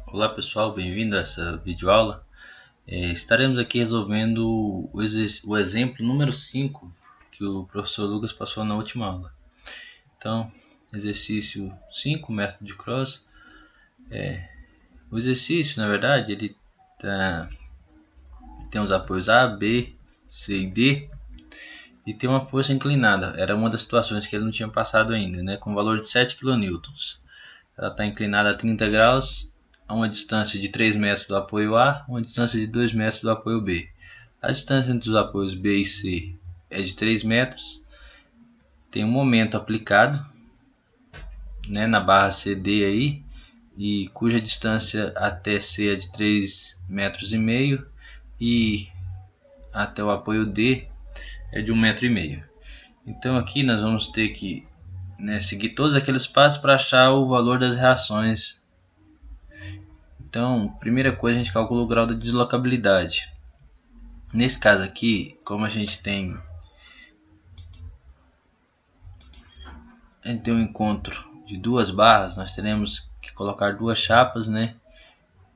Olá pessoal, bem-vindo a essa videoaula. Estaremos aqui resolvendo o exemplo número 5 que o professor Lucas passou na última aula. Então, exercício 5, método de Cross. O exercício, na verdade, ele tem os apoios A, B, C e D e tem uma força inclinada. Era uma das situações que ele não tinha passado ainda, né? Com valor de 7 kN. Ela está inclinada a 30 graus, a uma distância de 3 metros do apoio A, uma distância de 2 metros do apoio B. A distância entre os apoios B e C é de 3 metros. Tem um momento aplicado, né, na barra CD aí, e cuja distância até C é de 3,5 metros e até o apoio D é de 1,5 metro. Então aqui nós vamos ter que seguir todos aqueles passos para achar o valor das reações. Então, primeira coisa, a gente calcula o grau da deslocabilidade. Nesse caso aqui, como a gente tem um encontro de duas barras, nós teremos que colocar duas chapas, né?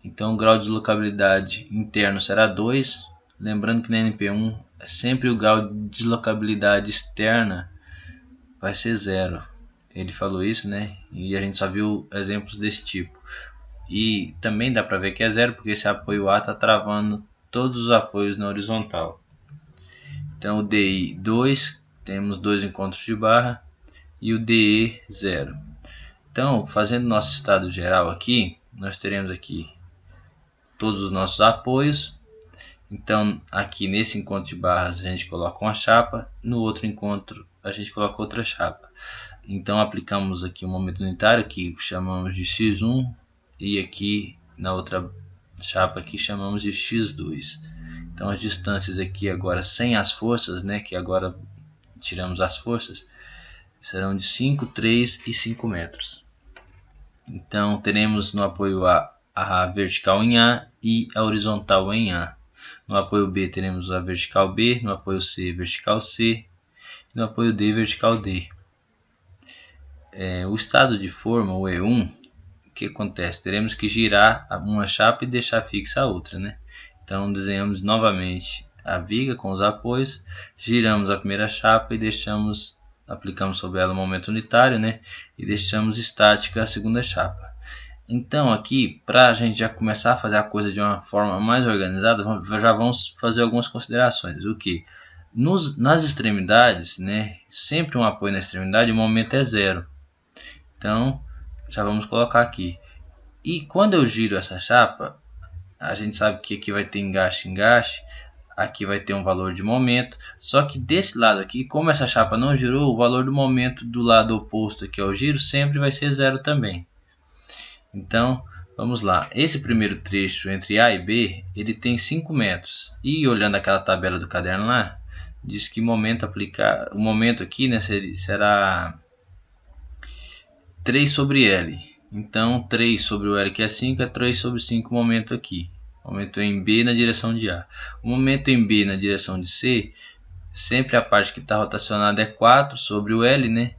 Então o grau de deslocabilidade interno será 2. Lembrando que na NP1 sempre o grau de deslocabilidade externa vai ser 0. Ele falou isso, né? E a gente só viu exemplos desse tipo. E também dá para ver que é 0 porque esse apoio A está travando todos os apoios na horizontal. Então o DI 2, temos 2 encontros de barra, e o DE 0. Então, fazendo nosso estado geral aqui, nós teremos aqui todos os nossos apoios. Então aqui nesse encontro de barras a gente coloca uma chapa, no outro encontro a gente coloca outra chapa. Então aplicamos aqui o momento unitário que chamamos de x1 e aqui na outra chapa aqui chamamos de x2. Então as distâncias aqui agora sem as forças, né, que agora tiramos as forças, serão de 5, 3 e 5 metros. Então teremos no apoio a vertical em A e a horizontal em A. No apoio B teremos a vertical B, no apoio C vertical C e no apoio D vertical D. O estado de forma, o E1, o que acontece? Teremos que girar uma chapa e deixar fixa a outra, né? Então desenhamos novamente a viga com os apoios, giramos a primeira chapa e aplicamos sobre ela o momento unitário, né? E deixamos estática a segunda chapa. Então aqui, para a gente já começar a fazer a coisa de uma forma mais organizada, já vamos fazer algumas considerações. O que? Nas extremidades, né? Sempre um apoio na extremidade, o momento é 0. Então já vamos colocar aqui. E quando eu giro essa chapa, a gente sabe que aqui vai ter engaste, aqui vai ter um valor de momento, só que desse lado aqui, como essa chapa não girou, o valor do momento do lado oposto aqui ao giro sempre vai ser 0 também. Então vamos lá, esse primeiro trecho entre A e B, ele tem 5 metros, e olhando aquela tabela do caderno lá, diz que o momento aqui, né, será 3 sobre L. Então 3 sobre o L que é 5, é 3 sobre 5 o momento aqui. Momento em B na direção de A. O momento em B na direção de C, sempre a parte que está rotacionada é 4 sobre o L, né?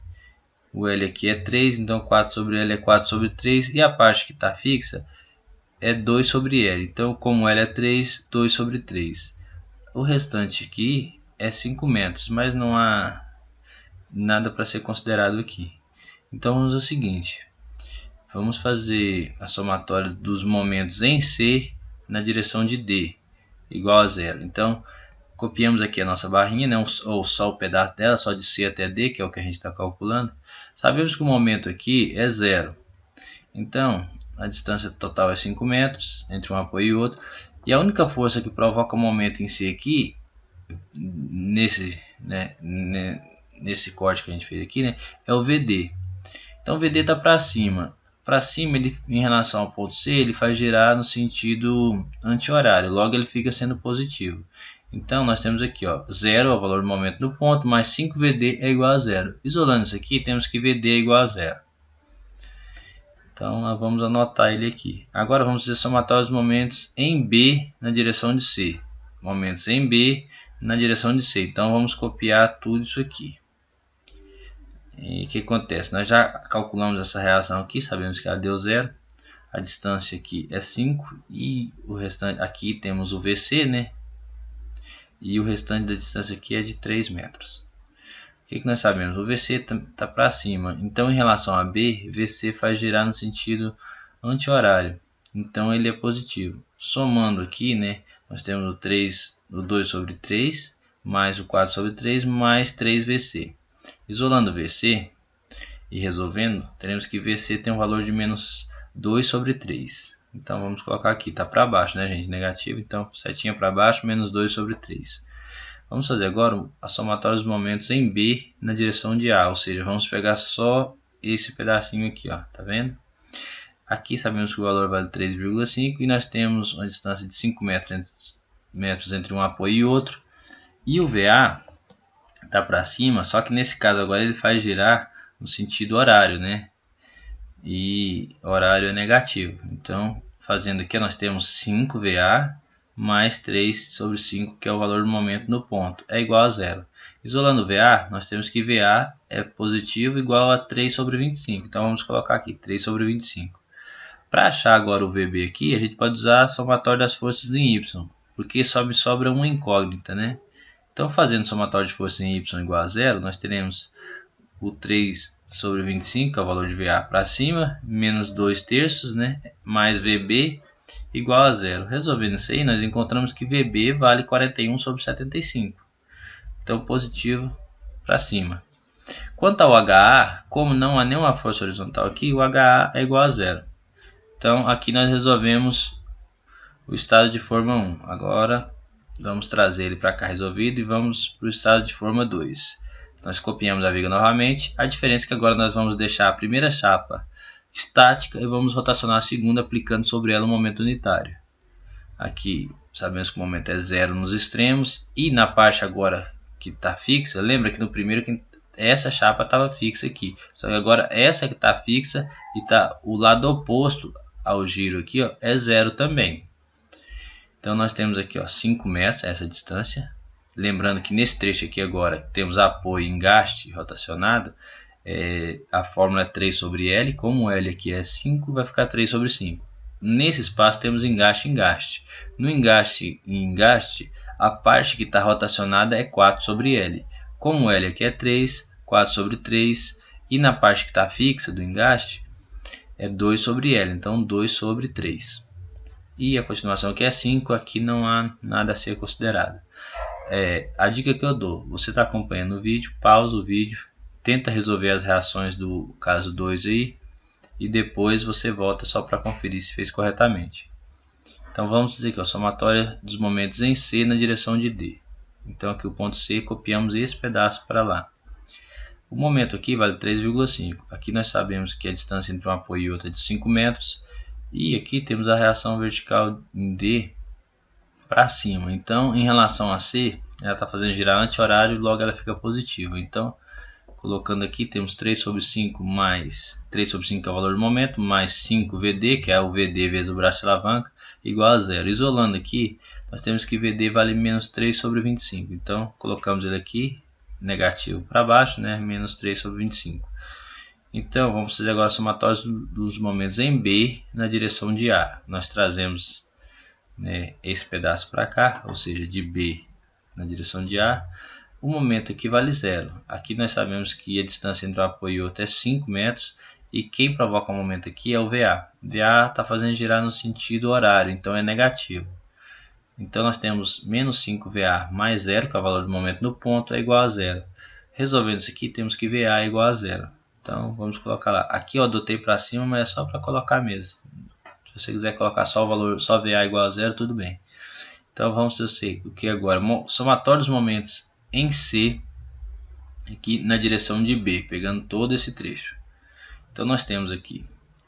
O L aqui é 3, então 4 sobre L é 4 sobre 3. E a parte que está fixa é 2 sobre L. Então, como L é 3, 2 sobre 3. O restante aqui é 5 metros, mas não há nada para ser considerado aqui. Então, vamos ao seguinte. Vamos fazer a somatória dos momentos em C na direção de D, igual a 0. Então, copiamos aqui a nossa barrinha, né, ou só o pedaço dela, só de C até D, que é o que a gente está calculando. Sabemos que o momento aqui é 0. Então, a distância total é 5 metros entre um apoio e outro. E a única força que provoca o momento em C aqui, nesse corte que a gente fez aqui, né, é o VD. Então, o VD está para cima. Para cima, ele, em relação ao ponto C, ele faz girar no sentido anti-horário. Logo, ele fica sendo positivo. Então, nós temos aqui, ó, 0 é o valor do momento do ponto, mais 5VD é igual a 0. Isolando isso aqui, temos que VD é igual a 0. Então, nós vamos anotar ele aqui. Agora, vamos fazer somatório dos momentos em B na direção de C. Momentos em B na direção de C. Então, vamos copiar tudo isso aqui. E o que acontece? Nós já calculamos essa reação aqui, sabemos que ela deu 0. a distância aqui é 5 e o restante, aqui temos o VC, né? E o restante da distância aqui é de 3 metros. O que nós sabemos? O VC está para cima, então em relação a B, VC faz girar no sentido anti-horário, então ele é positivo. Somando aqui, né, nós temos o 2 sobre 3, mais o 4 sobre 3, mais 3VC. Isolando o VC e resolvendo, teremos que VC tem um valor de menos 2 sobre 3. Então vamos colocar aqui, está para baixo, né, gente? Negativo, então setinha para baixo, menos 2 sobre 3. Vamos fazer agora a somatória dos momentos em B na direção de A, ou seja, vamos pegar só esse pedacinho aqui, ó, tá vendo? Aqui sabemos que o valor vale 3,5 e nós temos uma distância de 5 metros entre um apoio e outro. E o VA está para cima, só que nesse caso agora ele faz girar no sentido horário, né? E horário é negativo. Então, fazendo aqui, nós temos 5 VA mais 3 sobre 5, que é o valor do momento no ponto, é igual a 0. Isolando o VA, nós temos que VA é positivo igual a 3 sobre 25. Então, vamos colocar aqui 3 sobre 25. Para achar agora o VB aqui, a gente pode usar a somatória das forças em Y, porque só me sobra uma incógnita, né? Então, fazendo somatória de forças em Y igual a 0, nós teremos o 3 sobre 25, que é o valor de VA para cima, menos 2 terços, né? Mais VB igual a 0. Resolvendo isso aí, nós encontramos que VB vale 41 sobre 75. Então, positivo para cima. Quanto ao HA, como não há nenhuma força horizontal aqui, o HA é igual a 0. Então, aqui nós resolvemos o estado de forma 1. Agora, vamos trazer ele para cá resolvido e vamos para o estado de forma 2. Nós copiamos a viga novamente. A diferença é que agora nós vamos deixar a primeira chapa estática e vamos rotacionar a segunda aplicando sobre ela um momento unitário. Aqui sabemos que o momento é 0 nos extremos e na parte agora que está fixa, lembra que no primeiro essa chapa estava fixa aqui, só que agora essa que está fixa e está o lado oposto ao giro aqui, ó, é 0 também. Então nós temos aqui, ó, 5 metros essa distância. Lembrando que nesse trecho aqui agora temos apoio e engaste rotacionado, a fórmula é 3 sobre L, como L aqui é 5, vai ficar 3 sobre 5. Nesse espaço temos engaste e engaste. No engaste e engaste, a parte que está rotacionada é 4 sobre L. Como L aqui é 3, 4 sobre 3, e na parte que está fixa do engaste é 2 sobre L, então 2 sobre 3. E a continuação aqui é 5, aqui não há nada a ser considerado. A dica que eu dou, você está acompanhando o vídeo, pausa o vídeo, tenta resolver as reações do caso 2 aí e depois você volta só para conferir se fez corretamente. Então vamos dizer que a somatória dos momentos em C na direção de D. Então aqui o ponto C, copiamos esse pedaço para lá. O momento aqui vale 3,5. Aqui nós sabemos que a distância entre um apoio e outro é de 5 metros. E aqui temos a reação vertical em D para cima. Então, em relação a C, ela está fazendo girar anti-horário e logo ela fica positiva. Então, colocando aqui, temos 3 sobre 5 mais 3 sobre 5 que é o valor do momento, mais 5 VD, que é o VD vezes o braço de alavanca, igual a 0. Isolando aqui, nós temos que VD vale menos 3 sobre 25. Então, colocamos ele aqui, negativo para baixo, né? Menos 3 sobre 25. Então, vamos fazer agora a somatória dos momentos em B na direção de A. Nós trazemos, né, esse pedaço para cá, ou seja, de B na direção de A. O momento aqui vale 0. Aqui nós sabemos que a distância entre um apoio e outro é 5 metros. E quem provoca o momento aqui é o VA. VA está fazendo girar no sentido horário, então é negativo. Então nós temos menos 5 VA mais 0, que é o valor do momento no ponto, é igual a 0. Resolvendo isso aqui, temos que VA é igual a 0. Então vamos colocar lá. Aqui eu adotei para cima, mas é só para colocar mesmo. Se você quiser colocar só o valor, só VA igual a 0, tudo bem. Então vamos ter o que agora? Somatório dos momentos em C, aqui na direção de B, pegando todo esse trecho. Então nós temos aqui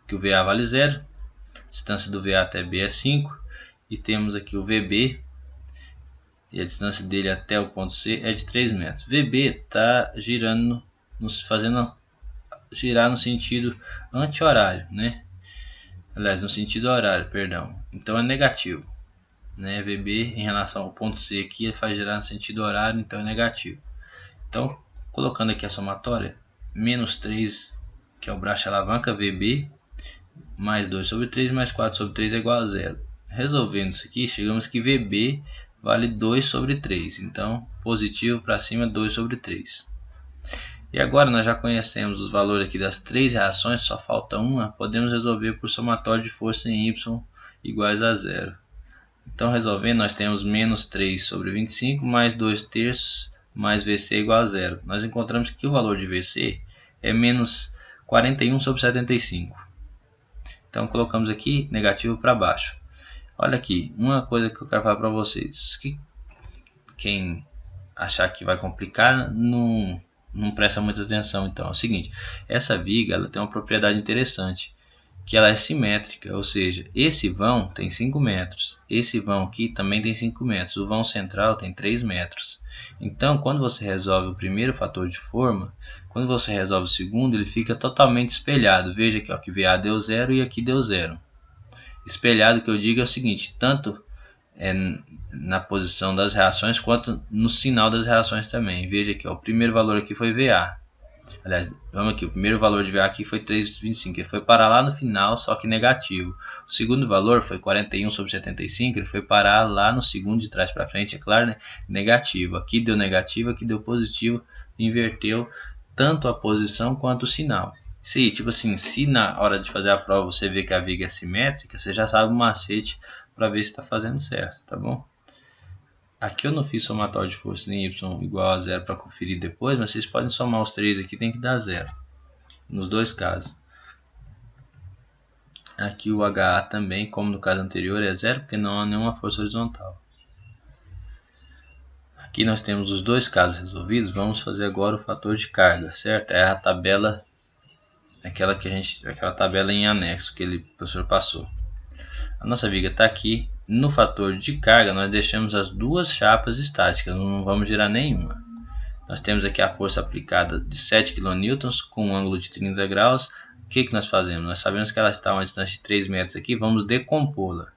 que o VA vale 0, a distância do VA até B é 5, e temos aqui o VB, e a distância dele até o ponto C é de 3 metros. VB está girando, fazendo girar no sentido anti-horário, né? Aliás, no sentido horário, perdão. Então é negativo, né? VB em relação ao ponto C aqui, ele faz girar no sentido horário, então é negativo. Então, colocando aqui a somatória, menos 3, que é o braço de alavanca, VB, mais 2 sobre 3 mais 4 sobre 3 é igual a 0. Resolvendo isso aqui, chegamos que VB vale 2 sobre 3. Então, positivo para cima, 2 sobre 3. E agora nós já conhecemos os valores aqui das três reações, só falta uma. Podemos resolver por somatório de força em Y iguais a 0. Então, resolvendo, nós temos menos 3 sobre 25 mais 2 terços mais VC igual a 0. Nós encontramos que o valor de VC é menos 41 sobre 75. Então, colocamos aqui negativo para baixo. Olha aqui, uma coisa que eu quero falar para vocês. Que quem achar que vai complicar, não presta muita atenção. Então, é o seguinte, essa viga ela tem uma propriedade interessante, que ela é simétrica, ou seja, esse vão tem 5 metros, esse vão aqui também tem 5 metros, o vão central tem 3 metros. Então, quando você resolve o primeiro fator de forma, quando você resolve o segundo, ele fica totalmente espelhado. Veja aqui, ó, que VA deu 0 e aqui deu 0. Espelhado, que eu digo é o seguinte, tanto na posição das reações quanto no sinal das reações também. Veja aqui, ó, o primeiro valor aqui foi VA. Aliás, vamos aqui, o primeiro valor de VA aqui foi 3,25, ele foi parar lá no final, só que negativo. O segundo valor foi 41 sobre 75, ele foi parar lá no segundo de trás para frente, é claro, né? Negativo. Aqui deu negativo, aqui deu positivo, inverteu tanto a posição quanto o sinal. Se, tipo assim, se na hora de fazer a prova você vê que a viga é simétrica, você já sabe o macete para ver se está fazendo certo, tá bom? Aqui eu não fiz somatório de força em Y igual a 0 para conferir depois, mas vocês podem somar os três aqui, tem que dar 0. Nos dois casos. Aqui o HA também, como no caso anterior, é 0, porque não há nenhuma força horizontal. Aqui nós temos os dois casos resolvidos. Vamos fazer agora o fator de carga, certo? É a tabela, aquela tabela em anexo que o professor passou. A nossa viga está aqui. No fator de carga nós deixamos as duas chapas estáticas, não vamos girar nenhuma. Nós temos aqui a força aplicada de 7 kN com um ângulo de 30 graus. O que nós fazemos? Nós sabemos que ela está a uma distância de 3 metros aqui, vamos decompô-la.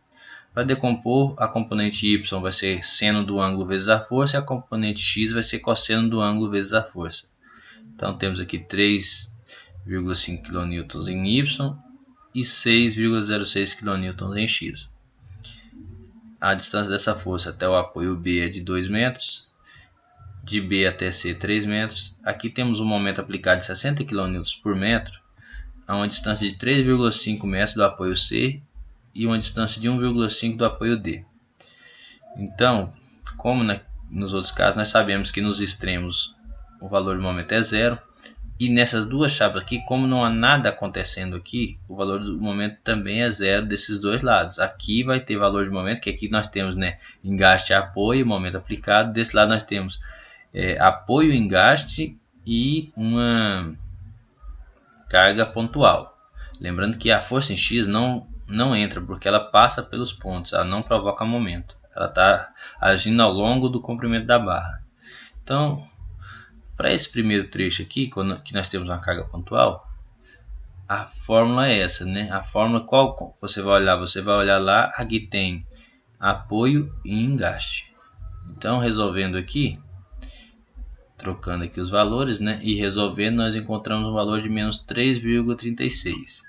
Para decompor, a componente Y vai ser seno do ângulo vezes a força e a componente X vai ser cosseno do ângulo vezes a força. Então temos aqui 3,5 kN em Y e 6,06 kN em X. A distância dessa força até o apoio B é de 2 metros, de B até C 3 metros. Aqui temos um momento aplicado de 60 kN por metro, a uma distância de 3,5 metros do apoio C e uma distância de 1,5 do apoio D. Então, como nos outros casos, nós sabemos que nos extremos o valor do momento é 0. E nessas duas chapas aqui, como não há nada acontecendo aqui, o valor do momento também é 0 desses dois lados. Aqui vai ter valor de momento, que aqui nós temos, né, engaste, apoio, momento aplicado. Desse lado nós temos apoio, engaste e uma carga pontual. Lembrando que a força em X não entra, porque ela passa pelos pontos, ela não provoca momento. Ela está agindo ao longo do comprimento da barra. Então, para esse primeiro trecho aqui, que nós temos uma carga pontual, a fórmula é essa, né? A fórmula, qual você vai olhar? Você vai olhar lá, aqui tem apoio e engaste. Então, resolvendo aqui, trocando aqui os valores, né? E resolvendo, nós encontramos um valor de menos 3,36.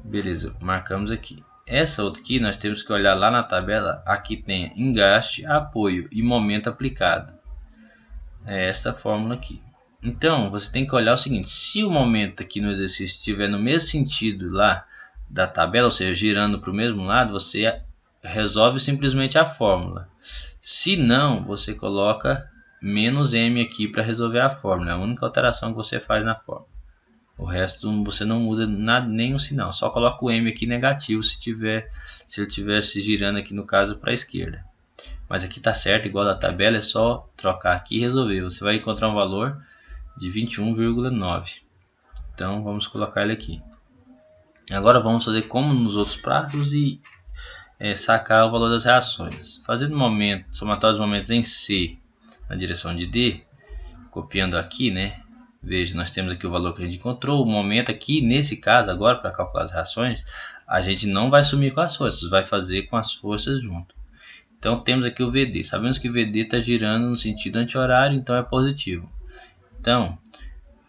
Beleza, marcamos aqui. Essa outra aqui, nós temos que olhar lá na tabela, aqui tem engaste, apoio e momento aplicado. É esta fórmula aqui. Então você tem que olhar o seguinte: se o momento aqui no exercício estiver no mesmo sentido lá da tabela, ou seja, girando para o mesmo lado, você resolve simplesmente a fórmula. Se não, você coloca menos m aqui para resolver a fórmula. É a única alteração que você faz na fórmula. O resto você não muda nada, nenhum sinal. Só coloca o m aqui negativo se ele estivesse girando aqui no caso para a esquerda. Mas aqui está certo, igual da tabela, é só trocar aqui e resolver. Você vai encontrar um valor de 21,9. Então vamos colocar ele aqui. Agora vamos fazer como nos outros prazos e sacar o valor das reações. Fazendo somatório dos momentos em C na direção de D, copiando aqui, né? Veja, nós temos aqui o valor que a gente encontrou. O momento aqui, nesse caso agora, para calcular as reações, a gente não vai sumir com as forças, vai fazer com as forças junto. Então temos aqui o VD. Sabemos que o VD está girando no sentido anti-horário, então é positivo. Então,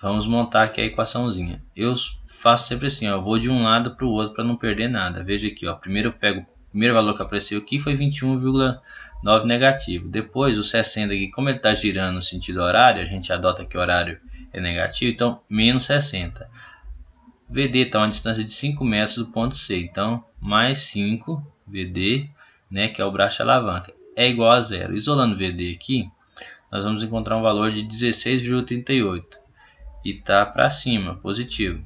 vamos montar aqui a equaçãozinha. Eu faço sempre assim, ó, eu vou de um lado para o outro para não perder nada. Veja aqui, ó, primeiro eu pego o primeiro valor que apareceu aqui foi 21,9 negativo. Depois o 60 aqui, como ele está girando no sentido horário, a gente adota que o horário é negativo, então menos 60. VD está a uma distância de 5 metros do ponto C, então mais 5 VD, né, que é o braço de alavanca, é igual a zero. Isolando VD aqui, nós vamos encontrar um valor de 16,38 e está para cima, positivo.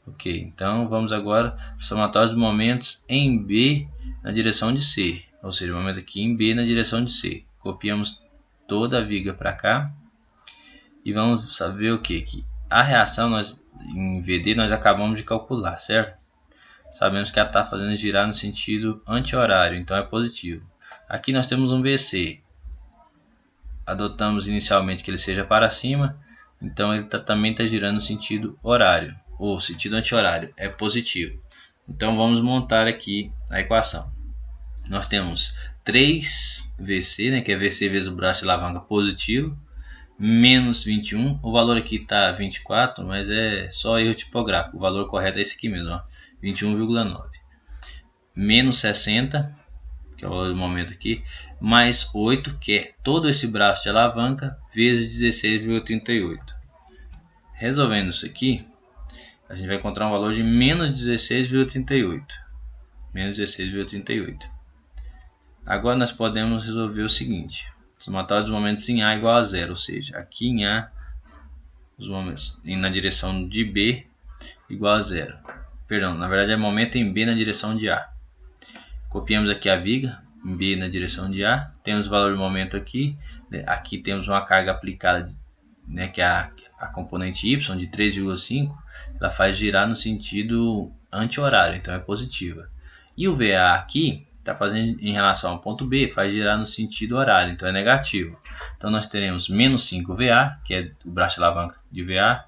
Ok, então vamos agora para o somatório dos momentos em B na direção de C, ou seja, o momento aqui em B na direção de C. Copiamos toda a viga para cá e vamos saber o que? Que a reação em VD nós acabamos de calcular, certo? Sabemos que ela está fazendo girar no sentido anti-horário, então é positivo. Aqui nós temos um VC. Adotamos inicialmente que ele seja para cima, então ele também está girando no sentido horário, ou sentido anti-horário, é positivo. Então vamos montar aqui a equação. Nós temos 3VC, né, que é VC vezes o braço de alavanca positivo, menos 21, o valor aqui está 24, mas é só erro tipográfico, o valor correto é esse aqui mesmo, 21,9, menos 60, que é o momento aqui, mais 8, que é todo esse braço de alavanca, vezes 16,38. Resolvendo isso aqui, a gente vai encontrar um valor de menos 16,38. Menos 16,38. Agora nós podemos resolver o seguinte. Somatório dos momentos em A igual a zero, ou seja, aqui em A, os momentos na direção de B igual a zero. Perdão, na verdade é momento em B na direção de A. Copiamos aqui a viga, em B na direção de A. Temos o valor do momento aqui. Aqui temos uma carga aplicada, né, que é a componente Y de 3,5. Ela faz girar no sentido anti-horário, então é positiva. E o VA aqui está fazendo em relação ao ponto B, faz girar no sentido horário, então é negativo. Então nós teremos menos 5 VA, que é o braço de alavanca de VA,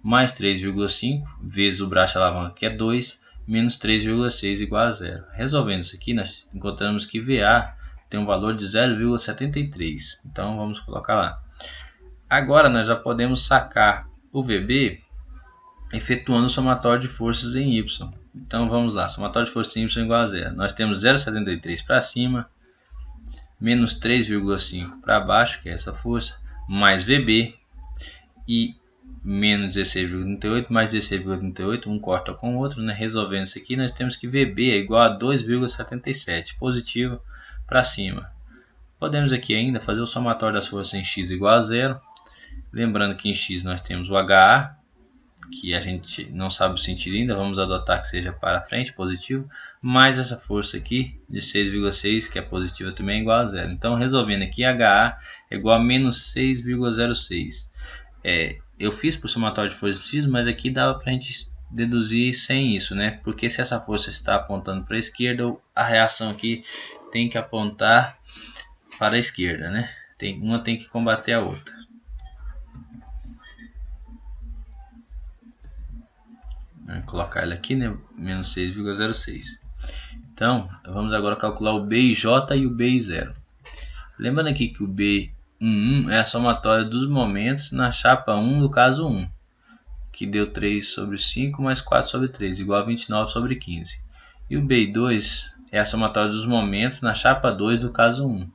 mais 3,5 vezes o braço de alavanca, que é 2, menos 3,6 igual a zero. Resolvendo isso aqui, nós encontramos que VA tem um valor de 0,73. Então vamos colocar lá. Agora nós já podemos sacar o VB efetuando o somatório de forças em Y. Então vamos lá, somatório de forças em Y igual a zero. Nós temos 0,73 para cima, menos 3,5 para baixo, que é essa força, mais VB, e menos 16,38 mais 16,38, um corta com o outro, né? Resolvendo isso aqui, nós temos que VB é igual a 2,77, positivo para cima. Podemos aqui ainda fazer o somatório das forças em X igual a zero. Lembrando que em X nós temos o HA, que a gente não sabe o sentido ainda, vamos adotar que seja para frente, positivo, mais essa força aqui de 6,6, que é positiva também, é igual a zero. Então, resolvendo aqui, HA é igual a menos 6,06. Eu fiz por somatório de forças X, mas aqui dava para a gente deduzir sem isso, né? Porque se essa força está apontando para a esquerda, a reação aqui tem que apontar para a esquerda, né? Uma tem que combater a outra. Vou colocar ele aqui, né? Menos 6,06. Então, vamos agora calcular o BIJ e o BI0. Lembrando aqui que o B11 é a somatória dos momentos na chapa 1 do caso 1, que deu 3 sobre 5 mais 4 sobre 3, igual a 29 sobre 15. E o BI2 é a somatória dos momentos na chapa 2 do caso 1,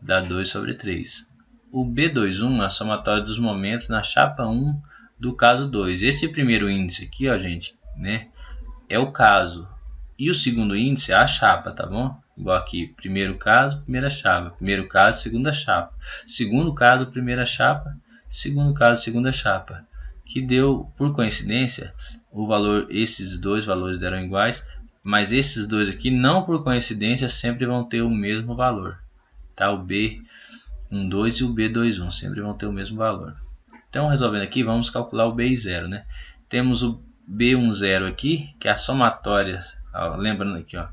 dá 2 sobre 3. O B21 é a somatória dos momentos na chapa 1 do caso 2. Esse primeiro índice aqui, ó, gente, né, é o caso. E o segundo índice é a chapa, tá bom? Igual aqui, primeiro caso, primeira chapa. Primeiro caso, segunda chapa. Segundo caso, primeira chapa. Segundo caso, segunda chapa. Que deu, por coincidência, o valor, esses dois valores deram iguais, mas esses dois aqui, não por coincidência, sempre vão ter o mesmo valor. Tá? O B12 e o B21 sempre vão ter o mesmo valor. Então, resolvendo aqui, vamos calcular o BI0, né? Temos o B10 aqui, que é a somatória, ó, lembrando aqui, ó,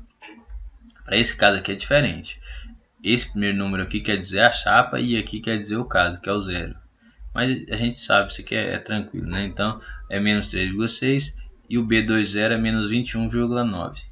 para esse caso aqui é diferente. Esse primeiro número aqui quer dizer a chapa e aqui quer dizer o caso, que é o 0. Mas a gente sabe, isso aqui é tranquilo, né? Então, é menos 3,6 e o B20 é menos 21,9.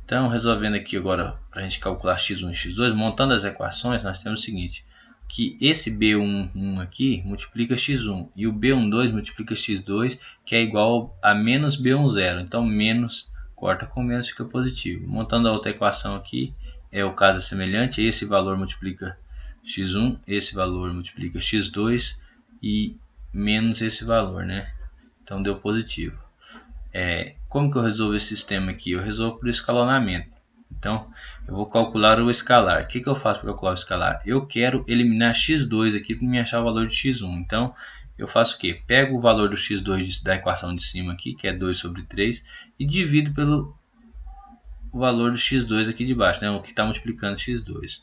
Então, resolvendo aqui agora, para a gente calcular x1 e x2, montando as equações, nós temos o seguinte. que esse B11 aqui multiplica x1 e o B12 multiplica x2, que é igual a menos B10. Então menos corta com menos, fica positivo. Montando a outra equação aqui, o caso é semelhante. Esse valor multiplica x1, esse valor multiplica x2 e menos esse valor, né? Então deu positivo. Como que eu resolvo esse sistema aqui? Eu resolvo por escalonamento. Então eu vou calcular o escalar. O que eu faço para calcular o escalar? Eu quero eliminar x2 aqui para me achar o valor de x1. Então eu faço o que? Pego o valor do x2 da equação de cima aqui, que é 2 sobre 3, e divido pelo valor do x2 aqui de baixo, né? O que está multiplicando x2.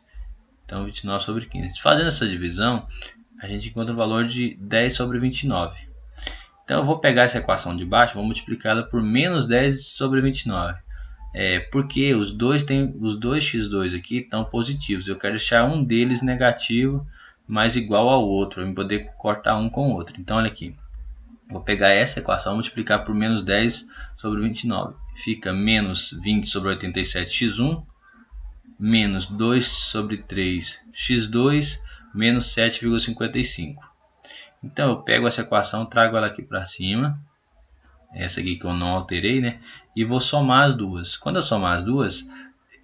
Então 29 sobre 15. Fazendo essa divisão, a gente encontra o valor de 10 sobre 29. Então eu vou pegar essa equação de baixo, vou multiplicá-la por menos 10 sobre 29. Porque os dois x2 aqui estão positivos. Eu quero deixar um deles negativo, mas igual ao outro, para poder cortar um com o outro. Então olha aqui, vou pegar essa equação e multiplicar por menos 10 sobre 29. Fica menos 20 sobre 87 x1, menos 2 sobre 3 x2, menos 7,55. Então eu pego essa equação, trago ela aqui para cima, essa aqui que eu não alterei, né? E vou somar as duas. Quando eu somar as duas,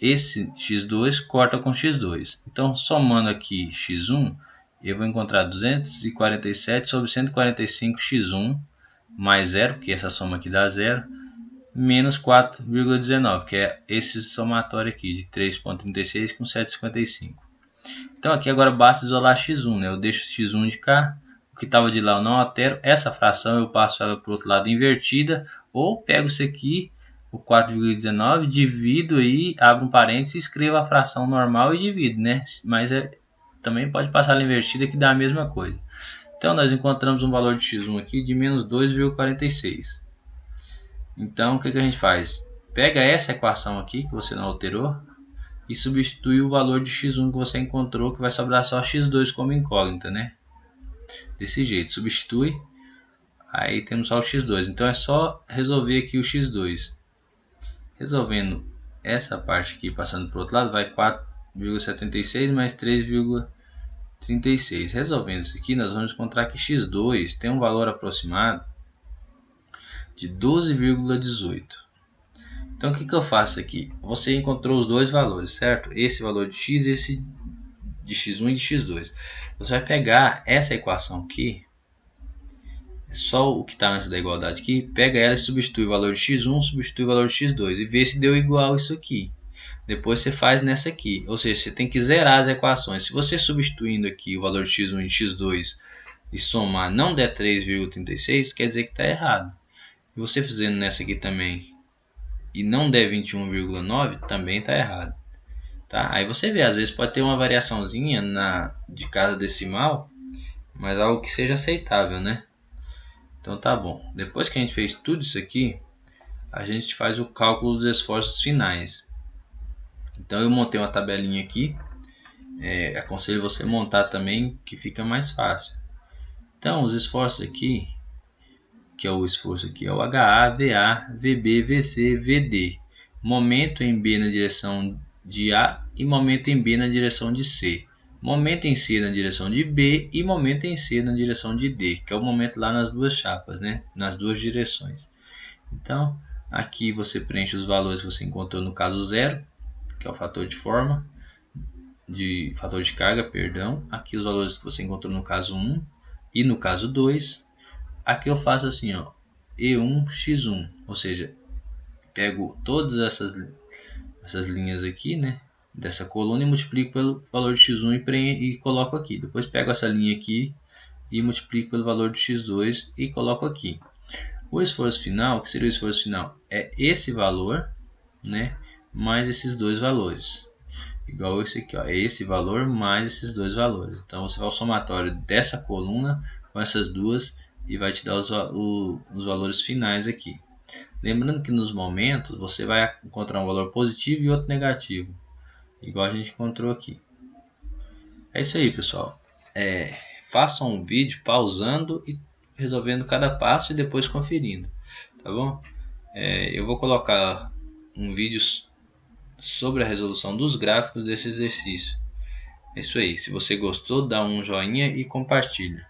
esse x2 corta com x2. Então somando aqui x1, eu vou encontrar 247 sobre 145 x1 mais 0, porque essa soma aqui dá 0, menos 4,19, que é esse somatório aqui de 3,36 com 7,55. Então aqui agora basta isolar x1, né? Eu deixo x1 de cá, o que estava de lá eu não altero. Essa fração eu passo ela para o outro lado invertida, ou pego isso aqui, o 4,19, divido aí, abro um parênteses, escrevo a fração normal e divido, né? Mas também pode passar ela invertida que dá a mesma coisa. Então nós encontramos um valor de x1 aqui de menos 2,46. Então o que a gente faz? Pega essa equação aqui que você não alterou e substitui o valor de x1 que você encontrou, que vai sobrar só x2 como incógnita, né? Desse jeito, substitui, aí temos só o x2. Então é só resolver aqui o x2. Resolvendo essa parte aqui, passando para o outro lado, vai 4,76 mais 3,36. Resolvendo isso aqui, nós vamos encontrar que x2 tem um valor aproximado de 12,18. Então o que eu faço aqui? Você encontrou os dois valores, certo? Esse valor de x e esse de x1 e de x2. Você vai pegar essa equação aqui, só o que está antes da igualdade aqui, pega ela e substitui o valor de x1, substitui o valor de x2 e vê se deu igual isso aqui. Depois você faz nessa aqui, ou seja, você tem que zerar as equações. Se você substituindo aqui o valor de x1 e x2 e somar não der 3,36, quer dizer que está errado. E você fazendo nessa aqui também e não der 21,9, também está errado. Tá? Aí você vê, às vezes pode ter uma variaçãozinha de casa decimal, mas algo que seja aceitável, né? Então tá bom. Depois que a gente fez tudo isso aqui, a gente faz o cálculo dos esforços finais. Então eu montei uma tabelinha aqui. Aconselho você montar também, que fica mais fácil. Então os esforços aqui, que é o esforço aqui, é o HA, VA, VB, VC, VD. Momento em B na direção de A e momento em B na direção de C. Momento em C na direção de B e momento em C na direção de D, que é o momento lá nas duas chapas, né? Nas duas direções. Então, aqui você preenche os valores que você encontrou no caso 0, que é o fator de forma, fator de carga, perdão. Aqui os valores que você encontrou no caso 1 e no caso 2. Aqui eu faço assim, ó, E1, X1, ou seja, pego todas essas linhas aqui, né, dessa coluna e multiplico pelo valor de x1 e coloco aqui. Depois pego essa linha aqui e multiplico pelo valor de x2 e coloco aqui. O esforço final, que seria o esforço final, é esse valor, né, mais esses dois valores. Igual esse aqui, ó, é esse valor mais esses dois valores. Então você vai ao somatório dessa coluna com essas duas e vai te dar os valores finais aqui. Lembrando que nos momentos você vai encontrar um valor positivo e outro negativo, igual a gente encontrou aqui. É isso aí, pessoal. Façam um vídeo pausando e resolvendo cada passo e depois conferindo, tá bom? Eu vou colocar um vídeo sobre a resolução dos gráficos desse exercício É isso aí. Se você gostou, dá um joinha e compartilha.